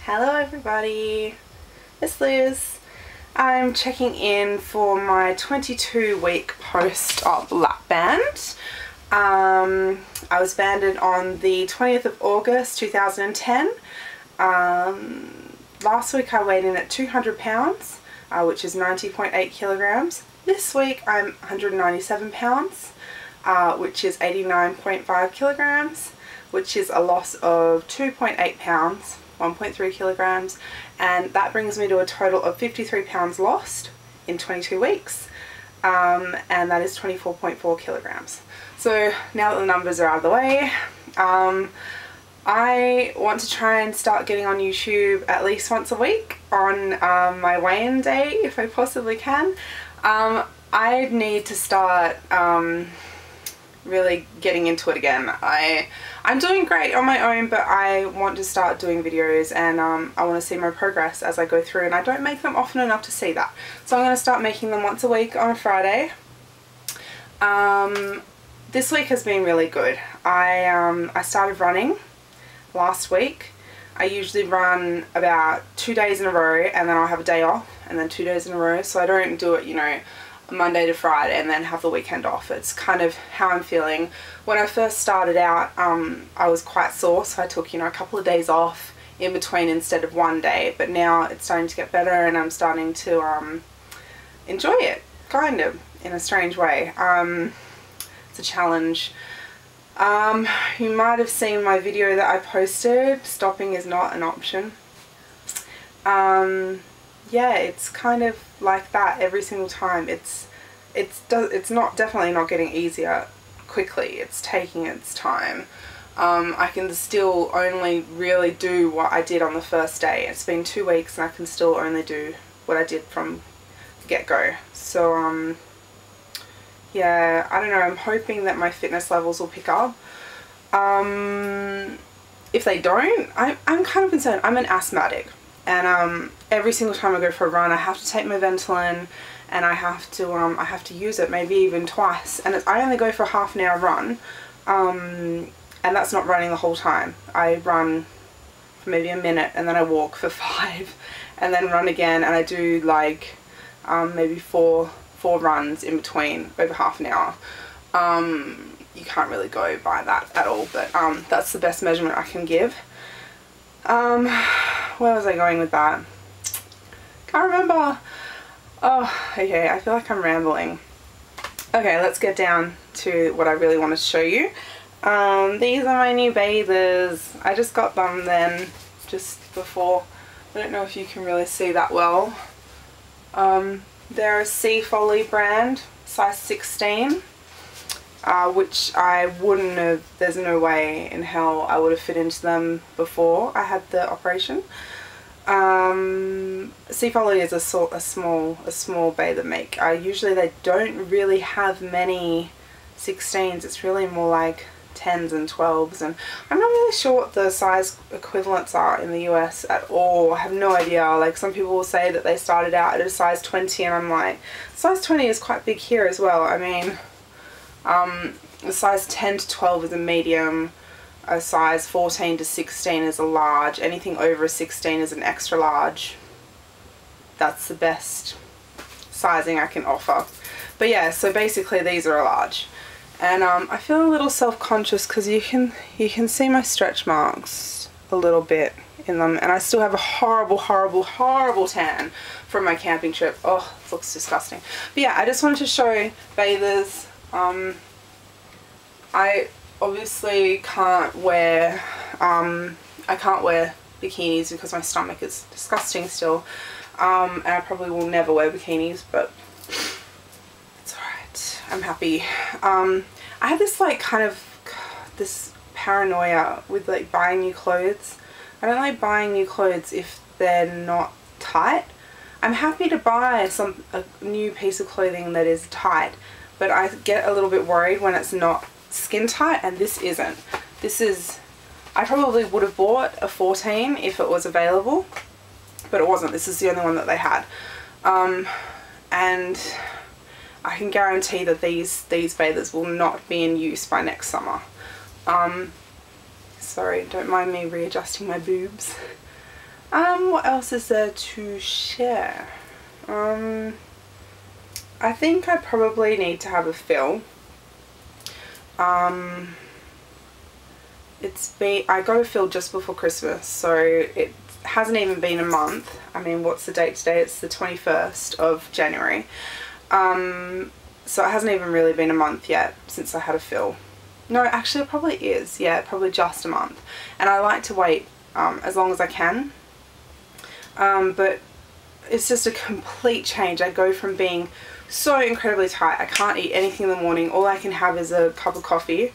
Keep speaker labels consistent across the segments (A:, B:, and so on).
A: Hello everybody, it's Liz. I'm checking in for my 22-week post of Lapband. I was banded on the 20th of August 2010. Last week I weighed in at 200 pounds, which is 90.8 kilograms. This week I'm 197 pounds, which is 89.5 kilograms, which is a loss of 2.8 pounds. 1.3 kilograms, and that brings me to a total of 53 pounds lost in 22 weeks, and that is 24.4 kilograms. So now that the numbers are out of the way, I want to try and start getting on YouTube at least once a week on my weigh-in day if I possibly can. I need to start really getting into it again. I'm doing great on my own, but I want to start doing videos, and I want to see my progress as I go through, and I don't make them often enough to see that. So I'm going to start making them once a week on a Friday. This week has been really good. I started running last week. I usually run about 2 days in a row, and then I'll have a day off, and then 2 days in a row. So I don't do it, you know, Monday to Friday and then have the weekend off. It's kind of how I'm feeling. When I first started out, I was quite sore, so I took, you know, a couple of days off in between instead of 1 day, but now it's starting to get better and I'm starting to enjoy it, kind of, in a strange way. It's a challenge. You might have seen my video that I posted, stopping is not an option. Yeah, it's kind of like that every single time. It's definitely not getting easier quickly. It's taking its time. I can still only really do what I did on the first day. It's been 2 weeks and I can still only do what I did from the get-go. So yeah, I don't know, I'm hoping that my fitness levels will pick up. If they don't, I'm kind of concerned. I'm an asthmatic. And every single time I go for a run, I have to take my Ventolin, and I have to use it maybe even twice. And I only go for a half an hour run, and that's not running the whole time. I run for maybe a minute, and then I walk for 5, and then run again. And I do like maybe four runs in between over half an hour. You can't really go by that at all, but that's the best measurement I can give. Where was I going with that? Can't remember. Oh, okay, I feel like I'm rambling. Okay, let's get down to what I really want to show you. These are my new bathers. I just got them then, just before. I don't know if you can really see that well. They're a Sea Folly brand, size 16. Which I wouldn't have, there's no way in hell I would have fit into them before I had the operation. Sea Folly is a small bather make. Usually they don't really have many 16s, it's really more like 10s and 12s, and I'm not really sure what the size equivalents are in the US at all. I have no idea. Like, some people will say that they started out at a size 20, and I'm like, size 20 is quite big here as well. I mean, a size 10 to 12 is a medium, a size 14 to 16 is a large, anything over a 16 is an extra large. That's the best sizing I can offer. But yeah, so basically these are a large. And I feel a little self-conscious because you can see my stretch marks a little bit in them, and I still have a horrible tan from my camping trip. Oh, it looks disgusting. But yeah, I just wanted to show bathers. I obviously can't wear bikinis because my stomach is disgusting still, and I probably will never wear bikinis, but it's alright, I'm happy. I have this like kind of this paranoia with like buying new clothes. I don't like buying new clothes if they're not tight. I'm happy to buy a new piece of clothing that is tight, but I get a little bit worried when it's not skin tight, and this isn't. This is, I probably would have bought a 14 if it was available, but it wasn't. This is the only one that they had. And I can guarantee that these bathers will not be in use by next summer. Sorry, don't mind me readjusting my boobs. What else is there to share? I think I probably need to have a fill. I got a fill just before Christmas, so it hasn't even been a month. I mean, what's the date today? It's the 21st of January. So it hasn't even really been a month yet since I had a fill. No, actually it probably is. Yeah, probably just a month. And I like to wait as long as I can. But it's just a complete change. I go from being so incredibly tight. I can't eat anything in the morning. All I can have is a cup of coffee.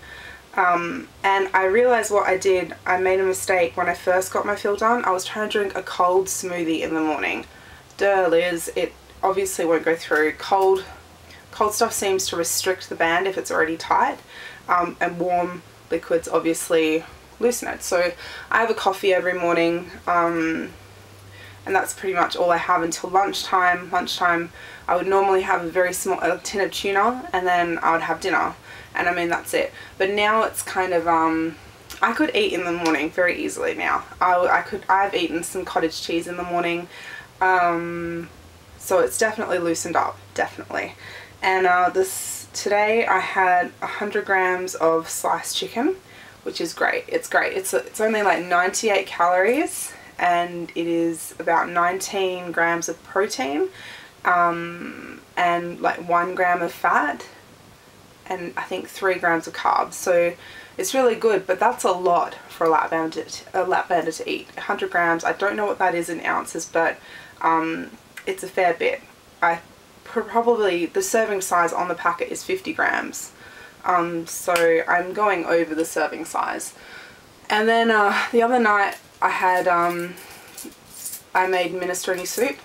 A: And I realized what I did. I made a mistake when I first got my fill done. I was trying to drink a cold smoothie in the morning. Duh, Liz, it obviously won't go through. Cold stuff seems to restrict the band if it's already tight, and warm liquids obviously loosen it. So I have a coffee every morning, and that's pretty much all I have until lunchtime. I would normally have a very small tin of tuna, and then I would have dinner, and I mean that's it. But now it's kind of I could eat in the morning very easily now. I've eaten some cottage cheese in the morning, so it's definitely loosened up, definitely. And today I had 100 grams of sliced chicken, which is great. It's great. It's only like 98 calories, and it is about 19 grams of protein, and like 1 gram of fat, and I think 3 grams of carbs. So it's really good, but that's a lot for a lapbander to eat. 100 grams, I don't know what that is in ounces, but it's a fair bit. Probably the serving size on the packet is 50 grams. So I'm going over the serving size. And then the other night I had I made minestrone soup,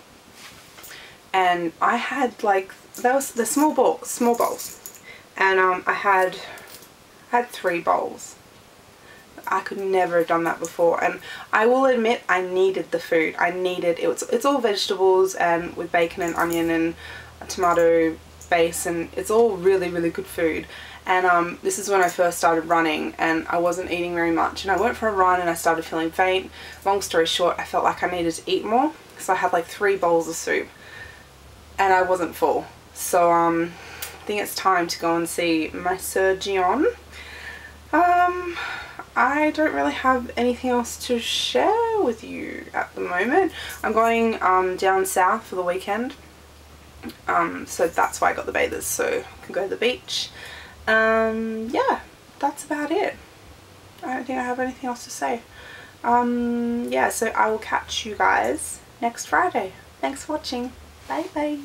A: and I had like the small bowls, and I had 3 bowls. I could never have done that before, and I will admit I needed the food. It's all vegetables and with bacon and onion and a tomato base, and it's all really, really good food. And this is when I first started running, and I wasn't eating very much, and I went for a run and I started feeling faint. Long story short, I felt like I needed to eat more, so I had like 3 bowls of soup, and I wasn't full. So I think it's time to go and see my surgeon. I don't really have anything else to share with you at the moment. I'm going down south for the weekend, so that's why I got the bathers, so I can go to the beach. Yeah, that's about it. I don't think I have anything else to say. Yeah, so I will catch you guys next Friday. Thanks for watching. Bye bye.